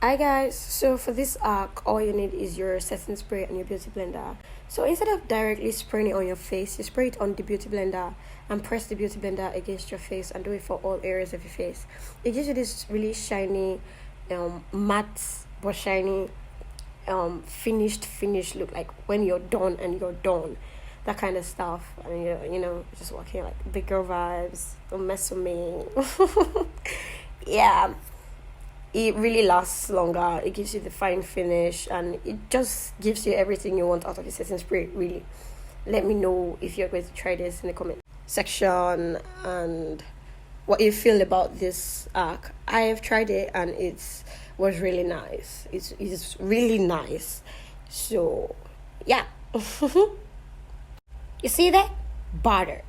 Hi guys, so for this arc, all you need is your setting spray and your beauty blender. So instead of directly spraying it on your face, you spray it on the beauty blender and press the beauty blender against your face and do it for all areas of your face. It gives you this really shiny, matte but shiny, finished look, like when you're done and you're done. That kind of stuff, and just walking like big girl vibes. Don't mess with me. Yeah, it really lasts longer. It gives you the fine finish, and it just gives you everything you want out of your setting spray. Really, let me know if you're going to try this in the comment section and what you feel about this arc. I have tried it and it was really nice. It's really nice. So yeah, you see that butter.